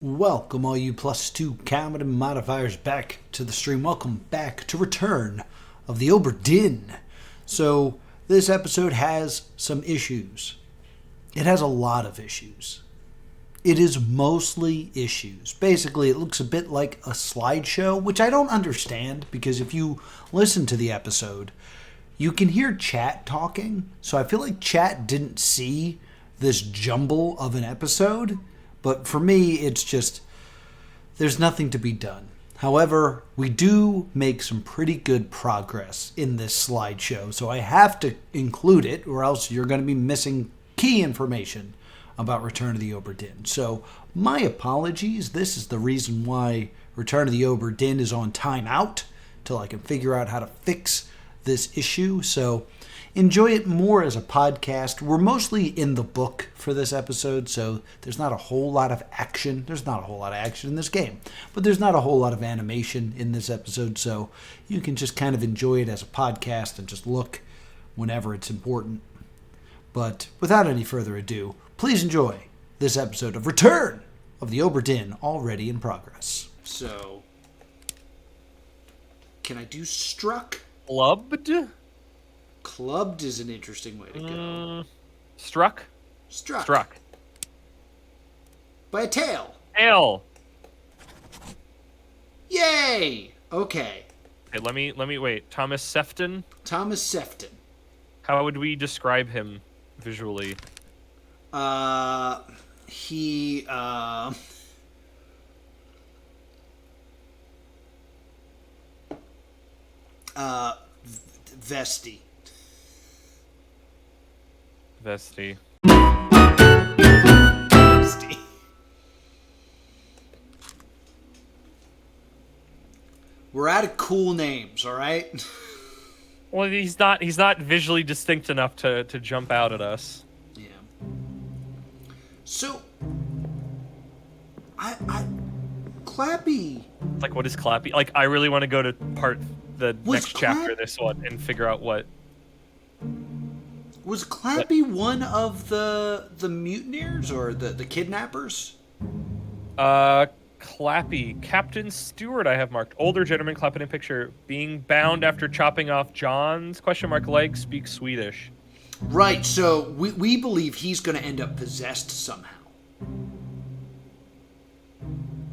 Welcome all you +2 comedy modifiers back to the stream. Welcome back to Return of the Obra Dinn. So this episode has some issues. It has a lot of issues. It is mostly issues. Basically, it looks a bit like a slideshow, which I don't understand because if you listen to the episode, you can hear chat talking. So I feel like chat didn't see this jumble of an episode. But for me, it's just, there's nothing to be done. However, we do make some pretty good progress in this slideshow, so I have to include it, or else you're going to be missing key information about Return of the Obra Dinn. So, my apologies. This is the reason why Return of the Obra Dinn is on timeout, till I can figure out how to fix this issue. So, enjoy it more as a podcast. We're mostly in the book for this episode, so there's not a whole lot of action. There's not a whole lot of action in this game, but there's not a whole lot of animation in this episode, so you can just kind of enjoy it as a podcast and just look whenever it's important. But without any further ado, please enjoy this episode of Return of the Obra Dinn, already in progress. So, can I do struck? Clubbed? Clubbed is an interesting way to go. Struck? Struck. Struck. By a tail. Tail. Yay! Okay. Okay, let me wait. Thomas Sefton? Thomas Sefton. How would we describe him visually? He, Vesty. Vesty. Vesty. We're out of cool names, all right? Well, he's not visually distinct enough to jump out at us. Yeah. So, Clappy. Like, what is Clappy? Like, I really want to go to the next chapter of this one and figure out what. Was Clappy one of the mutineers or the kidnappers? Clappy. Captain Stewart I have marked. Older gentleman, Clappy in picture. Being bound after chopping off John's, leg, speaks Swedish. Right, so we believe he's going to end up possessed somehow.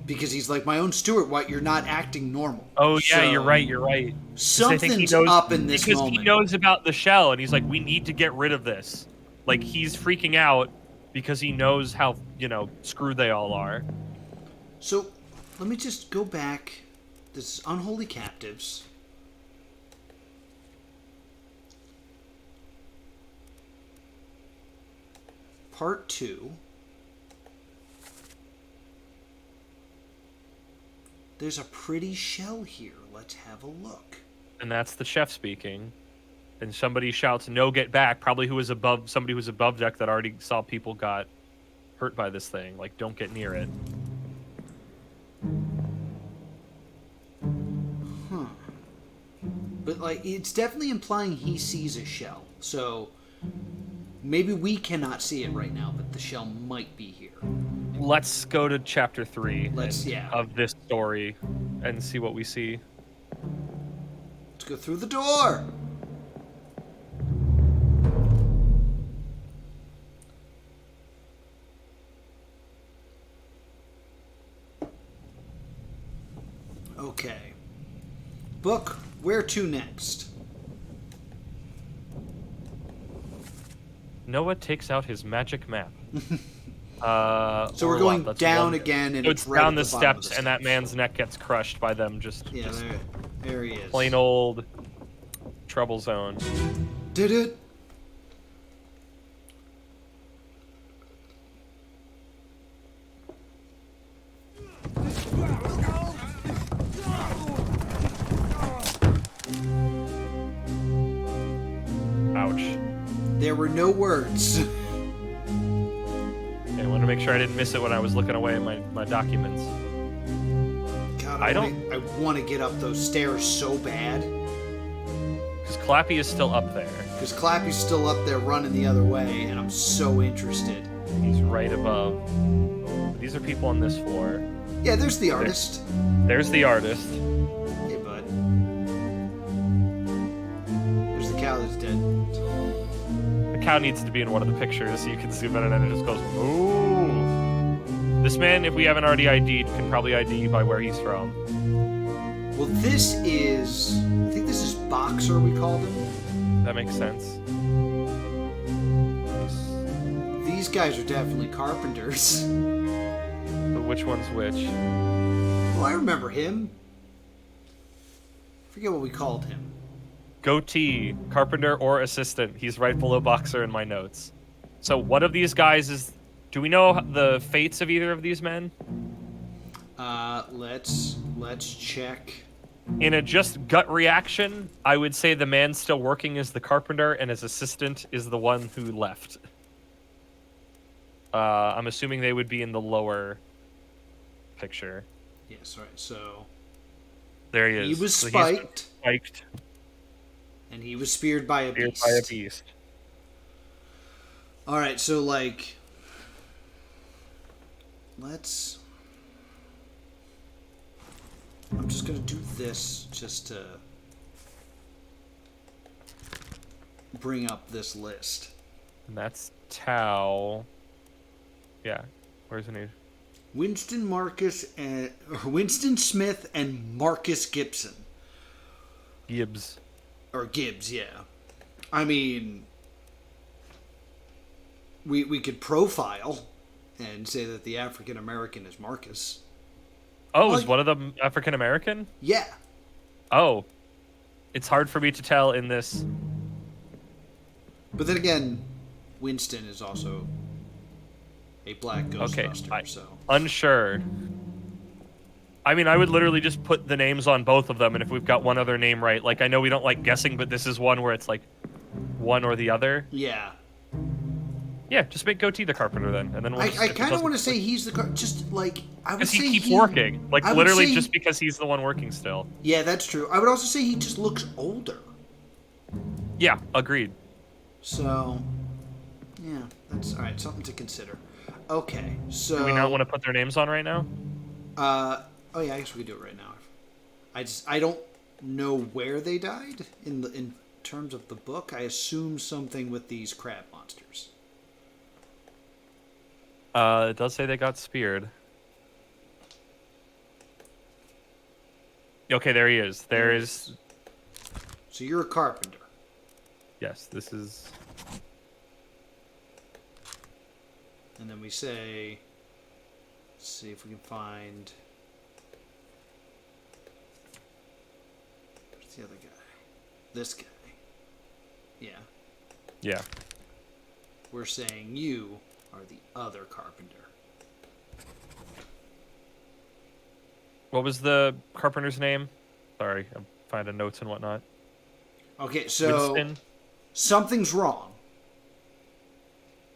Because he's like, my own Stewart, what? You're not acting normal. Oh, yeah, so, you're right. Something's up in this moment. Because he knows about the shell, and he's like, we need to get rid of this. Like, he's freaking out because he knows how, screwed they all are. So, let me just go back. This is Unholy Captives. Part 2. There's a pretty shell here. Let's have a look. And that's the chef speaking. And somebody shouts, "No, get back." Probably somebody who was above deck that already saw people got hurt by this thing. Like, don't get near it. Huh. But, it's definitely implying he sees a shell. So, maybe we cannot see it right now, but the shell might be here. Let's go to chapter 3 of this story and see what we see. Let's go through the door. Okay. Book, where to next? Noah takes out his magic map. So we're going down again, and it's right down the bottom steps, of the and that man's neck gets crushed by them. Just there he is. Plain old trouble zone. Did it? Ouch. There were no words. I wanted to make sure I didn't miss it when I was looking away at my documents. God, I want to get up those stairs so bad. Because Clappy is still up there. Because Clappy's still up there running the other way, and I'm so interested. He's right above. these are people on this floor. Yeah, there's the artist. There's the artist. Hey, bud. There's the cow that's dead. The cow needs to be in one of the pictures so you can zoom in and then it just goes, ooh. This man, if we haven't already ID'd, can probably ID by where he's from. Well, this is... I think this is Boxer, we called him. That makes sense. These guys are definitely carpenters. But which one's which? Oh, I remember him. I forget what we called him. Goatee, carpenter or assistant. He's right below Boxer in my notes. So one of these guys is... Do we know the fates of either of these men? Let's check. In a just gut reaction, I would say the man still working is the carpenter and his assistant is the one who left. I'm assuming they would be in the lower picture. Yes, right. So there he is. He was So spiked. Spiked. And he was speared by a beast. By a beast. All right, so like, let's. I'm just gonna do this just to bring up this list. And that's Tao. Yeah. Where's the name? Winston Smith and Marcus Gibson. Gibbs. Or Gibbs, yeah. I mean, we could profile and say that the African American is Marcus. Oh, is one of them African American? Yeah. Oh. It's hard for me to tell in this. But then again, Winston is also a black Ghostbuster, okay, so. Unsure. I mean, I would literally just put the names on both of them, and if we've got one other name right, like, I know we don't like guessing, but this is one where it's like one or the other. Yeah. Yeah, just make Goatee the carpenter then, and then we'll I kind of want to say he's the just like I would say he keeps working, like literally just because he's the one working still. Yeah, that's true. I would also say he just looks older. Yeah, agreed. So, yeah, that's all right. Something to consider. Okay, so do we not want to put their names on right now? Oh yeah, I guess we could do it right now. I don't know where they died in terms of the book. I assume something with these crab monsters. It does say they got speared. Okay, there he is. There is. So you're a carpenter. Yes, this is. And then we say, let's see if we can find. Where's the other guy? This guy. Yeah. Yeah. We're saying you are the other carpenter. What was the carpenter's name? Sorry, I'm finding notes and whatnot. Okay, so Winston? Something's wrong.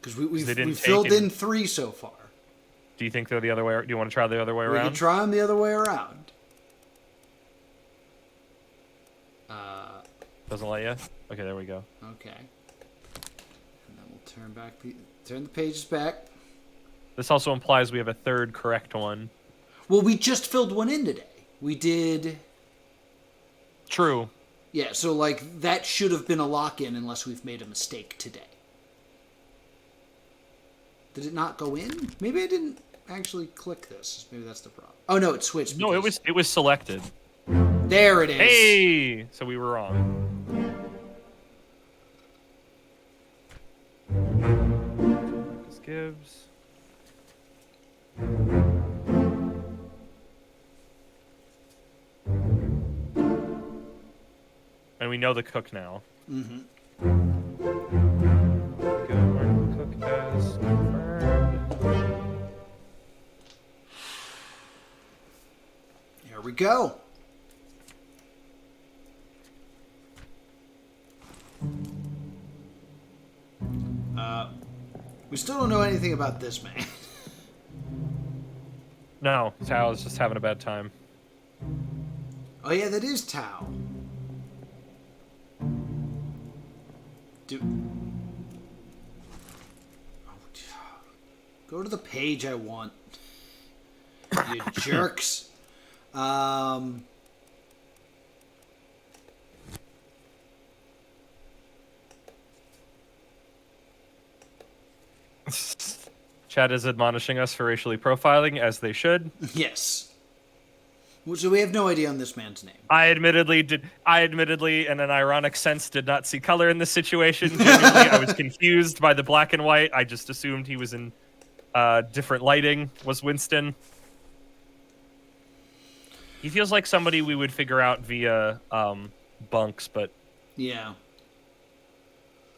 Because we filled in 3 so far. Do you think they're the other way? Do you want to try the other way around? We can try them the other way around. Doesn't let you? Okay, there we go. Okay. And then we'll turn the pages back. This also implies we have a third correct one. Well, we just filled one in today. We did. True. Yeah, so like that should have been a lock-in unless we've made a mistake today. Did it not go in? Maybe I didn't actually click this. Maybe that's the problem. Oh no, it switched. No, it was selected. There it is. Hey, so we were wrong. Marcus Gibbs. And we know the cook now. Mm-hmm. Good, mark the cook as confirmed. Here we go. We still don't know anything about this man. No, Tao's just having a bad time. Oh yeah, that is Tao. Go to the page I want. You jerks. Chad is admonishing us for racially profiling, as they should. Yes. So we have no idea on this man's name. I admittedly, in an ironic sense, did not see color in this situation. Genuinely, I was confused by the black and white. I just assumed he was in different lighting. Was Winston? He feels like somebody we would figure out via bunks, but yeah,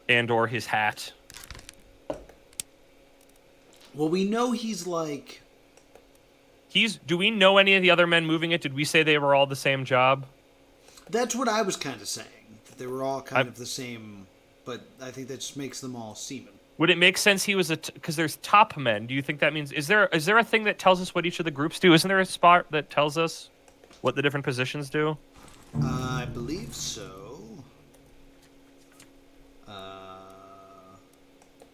and/or his hat. Well, we know he's like. Do we know any of the other men moving it? Did we say they were all the same job? That's what I was kind of saying. That they were all kind of the same, but I think that just makes them all seamen. Would it make sense he was because there's top men? Do you think that means is there a thing that tells us what each of the groups do? Isn't there a spot that tells us what the different positions do? I believe so.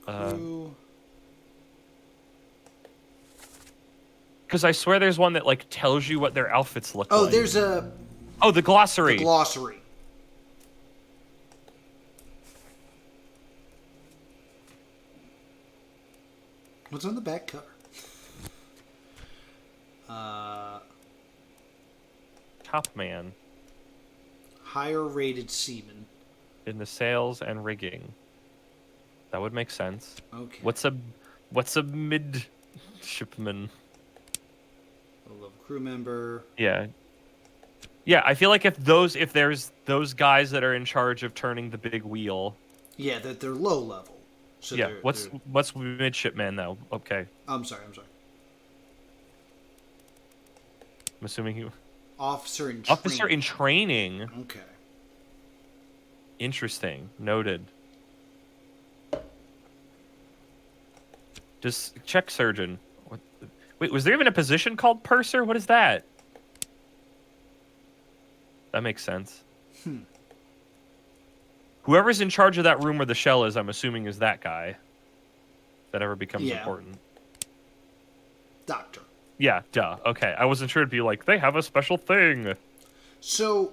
Crew. Because I swear there's one that like tells you what their outfits look like. Oh, there's a. Oh, the glossary. The glossary. What's on the back cover? Top man. Higher rated seaman. In the sails and rigging. That would make sense. Okay. What's a midshipman? A level crew member. Yeah. Yeah, I feel like if there's those guys that are in charge of turning the big wheel. Yeah, that they're low level. So yeah. What's midshipman though? Okay. I'm sorry. I'm assuming he. Officer in training. Officer in training. Okay. Interesting. Noted. Just check surgeon. Wait, was there even a position called purser? What is that? That makes sense. Whoever's in charge of that room where the shell is, I'm assuming is that guy. If that ever becomes important. Doctor. Yeah, duh. Okay, I wasn't sure it'd be like, they have a special thing. So,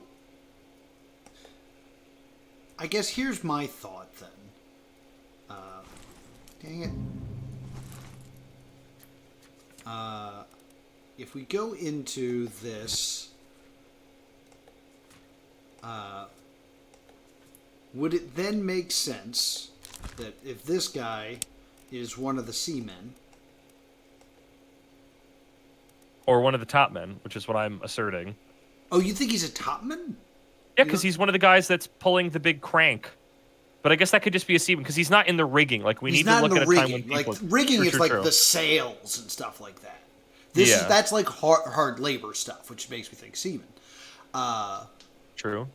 I guess here's my thought then. Dang it. If we go into this, would it then make sense that if this guy is one of the seamen, or one of the top men, which is what I'm asserting. Oh, you think he's a topman? Yeah, because he's one of the guys that's pulling the big crank. But I guess that could just be a seaman because he's not in the rigging. Like we need to look at a time when people. Like rigging is like the sails and stuff like that. That's like hard labor stuff, which makes me think seaman. True.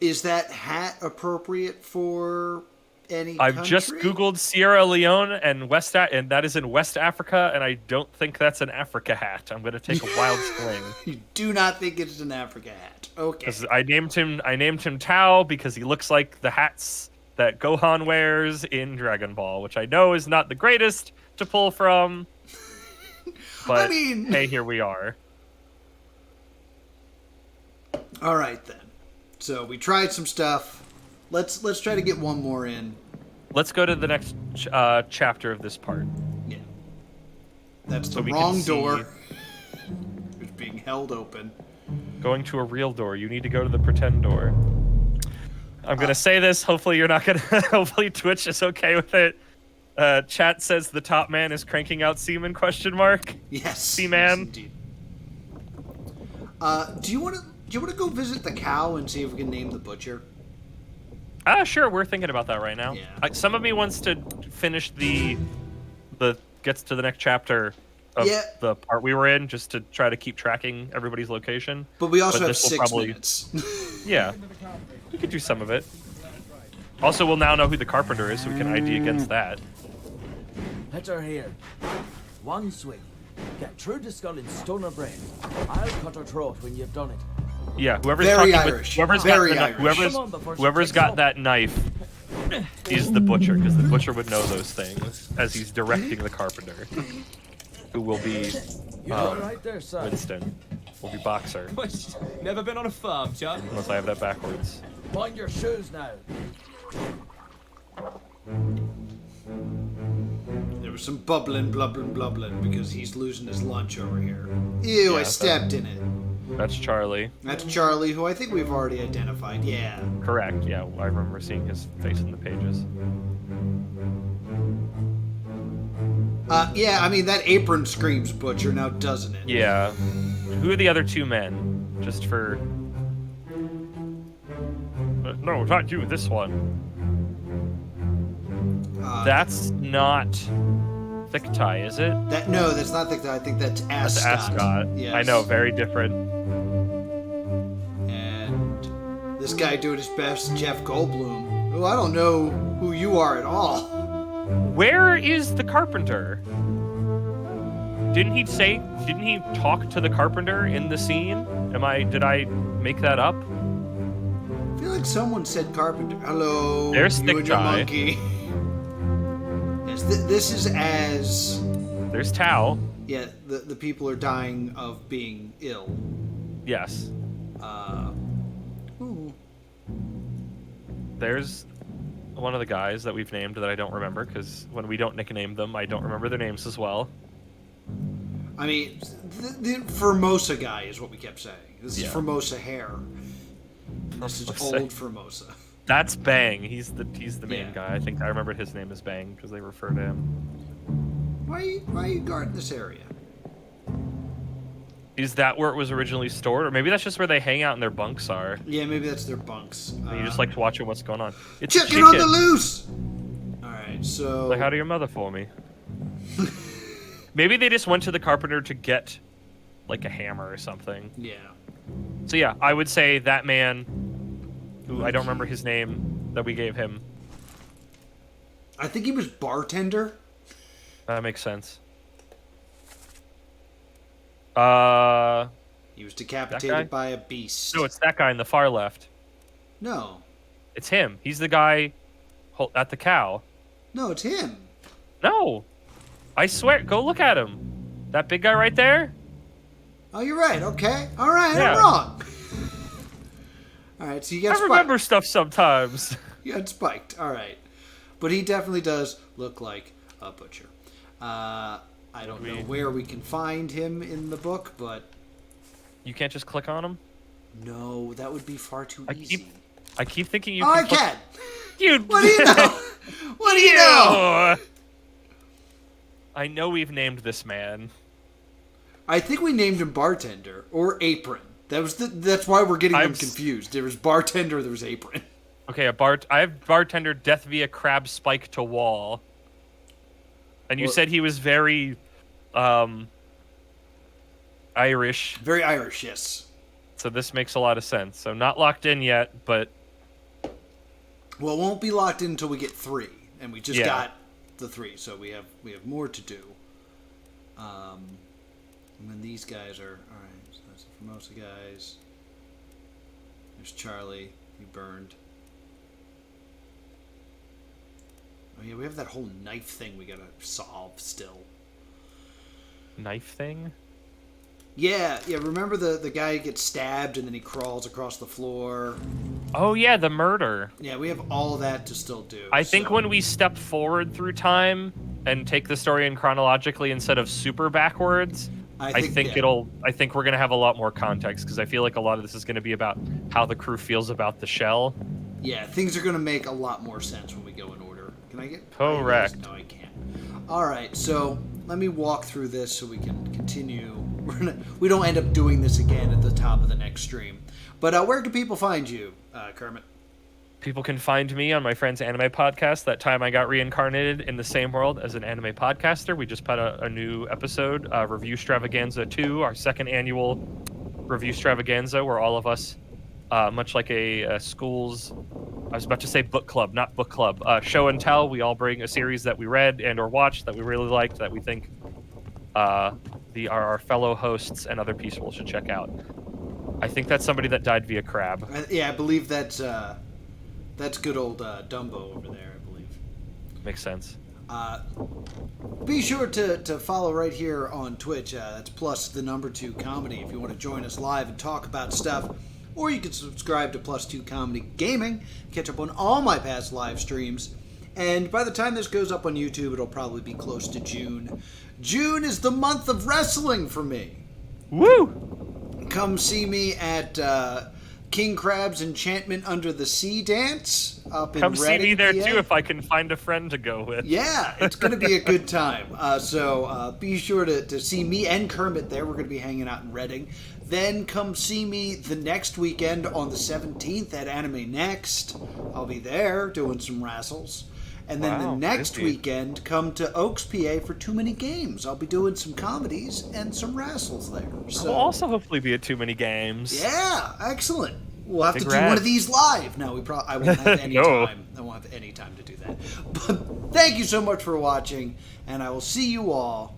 Is that hat appropriate for any I've country? just Googled Sierra Leone and and that is in West Africa, and I don't think that's an Africa hat. I'm going to take a wild swing. You do not think it's an Africa hat. Okay. I named him Tao because he looks like the hats that Gohan wears in Dragon Ball, which I know is not the greatest to pull from. But hey, here we are. All right then. So we tried some stuff. Let's try to get one more in. Let's go to the next chapter of this part. Yeah. That's the wrong door. It's being held open. Going to a real door. You need to go to the pretend door. I'm going to say this. Hopefully you're not going to... Hopefully Twitch is okay with it. Chat says the top man is cranking out seaman, ? Yes. Seaman. Yes, indeed. Do you want to go visit the cow and see if we can name the butcher? Sure. We're thinking about that right now. Yeah. Some of me wants to finish the gets to the next chapter of the part we were in, just to try to keep tracking everybody's location. But we also have 6 minutes. Yeah. We could do some of it. Also, we'll now know who the carpenter is, so we can ID against that. Hit her here. One swing. Get through the skull in stone or brain. I'll cut her throat when you've done it. Yeah, whoever's got that knife is the butcher, because the butcher would know those things as he's directing the carpenter, who will be You all right there, son? Winston will be boxer. Never been on a farm, Chuck. Unless I have that backwards. Mind your shoes now. There was some bubbling because he's losing his lunch over here. Ew, Yeah, I stepped in it. That's Charlie. That's Charlie, who I think we've already identified. Yeah. Correct, yeah. I remember seeing his face in the pages. Yeah, I mean, that apron screams butcher now, doesn't it? Yeah. Who are the other two men? Just for... no, not you, this one. That's not Thick Tie, is it? No, that's not Thick Tie. I think that's That's Ascot. Ascot. Yes. I know, very different. And this guy doing his best, Jeff Goldblum. Oh, I don't know who you are at all. Where is the carpenter? Didn't he talk to the carpenter in the scene? Did I make that up? I feel like someone said carpenter. Hello, There's you Thick and your Tie. monkey. Yes, this is as... There's Tao. Yeah, the people are dying of being ill. Yes. Ooh. There's one of the guys that we've named that I don't remember, because when we don't nickname them, I don't remember their names as well. I mean, the Formosa guy is what we kept saying. This is Yeah. Formosa hair. This is Formosa. old Formosa. That's Bang. He's the main Yeah. guy. I think I remembered his name as Bang because they refer to him. Why are you guarding this area? Is that where it was originally stored, or maybe that's just where they hang out and their bunks are? Yeah, maybe that's their bunks. And you just like watching what's going on. It's Chicken chicken on the loose! Alright, so... Like, how do your mother for me? Maybe they just went to the carpenter to get like a hammer or something. Yeah. So yeah, I would say that man, who I don't remember his name, that we gave him. I think he was bartender. That makes sense. He was That guy? decapitated by a beast. No, it's that guy in the far left. No. It's him. He's the guy at the cow. No, it's him. No, I swear. Go look at him. That big guy right there. Oh, you're right. Okay. All right, Yeah. I'm wrong. All right, so you got I spiked. remember stuff sometimes. You got spiked. All right. But he definitely does look like a butcher. I don't know where we can find him in the book, but... You can't just click on him. No, that would be far too easy. I keep thinking you. Oh, I click- can! You. What do you know? What do you know? I know we've named this man. I think we named him Bartender or Apron. That's why we're getting them confused. There was Bartender, there was Apron. Okay, I have bartender death via crab spike to wall. And you said he was very Irish. Very Irish, yes. So this makes a lot of sense. So not locked in yet, but Well, it won't be locked in until we get 3, and we just Yeah. got the 3, so we have more to do. And then these guys are all right. So that's the Formosa guys. There's Charlie. He burned. Oh yeah, we have that whole knife thing we gotta solve still. knife thing? Yeah. Remember the guy gets stabbed and then he crawls across the floor. Oh yeah, the murder. Yeah, we have all that to still do. I think so- when we step forward through time and take the story in chronologically instead of super backwards, I think we're gonna have a lot more context, because I feel like a lot of this is gonna be about how the crew feels about the shell. Yeah, things are gonna make a lot more sense when we go in order. Can I get Correct. No, I can't. All right, so let me walk through this so we can continue. We don't end up doing this again at the top of the next stream. But where can people find you, Kermit? People can find me on my friend's anime podcast. That time I got reincarnated in the same world as an anime podcaster. We just put a new episode, Review Stravaganza 2, our second annual Review Stravaganza, where all of us, much like a school's, I was about to say book club, not book club, show and tell, we all bring a series that we read and or watched that we really liked, that we think our fellow hosts and other people should check out. I think that's somebody that died via crab. I believe that's good old Dumbo over there, I believe. Makes sense. Be sure to follow right here on Twitch. That's +2 comedy if you want to join us live and talk about stuff. Or you can subscribe to +2 Comedy Gaming, catch up on all my past live streams. And by the time this goes up on YouTube, it'll probably be close to June. June is the month of wrestling for me. Woo! Come see me at King Crab's Enchantment Under the Sea Dance up in Come see Reading, me there PA. too if I can find a friend to go with. Yeah, it's going to be a good time. So be sure to see me and Kermit there. We're going to be hanging out in Reading. Then come see me the next weekend on the 17th at Anime Next. I'll be there doing some wrestles. And then the next weekend, come to Oaks, PA for Too Many Games. I'll be doing some comedies and some wrestles there. So, We'll also hopefully be at Too Many Games. yeah, excellent. We'll have to do Congrats. one of these live. No, I won't have any No. time. I won't have any time to do that. But thank you so much for watching, and I will see you all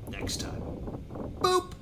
next time. Boop.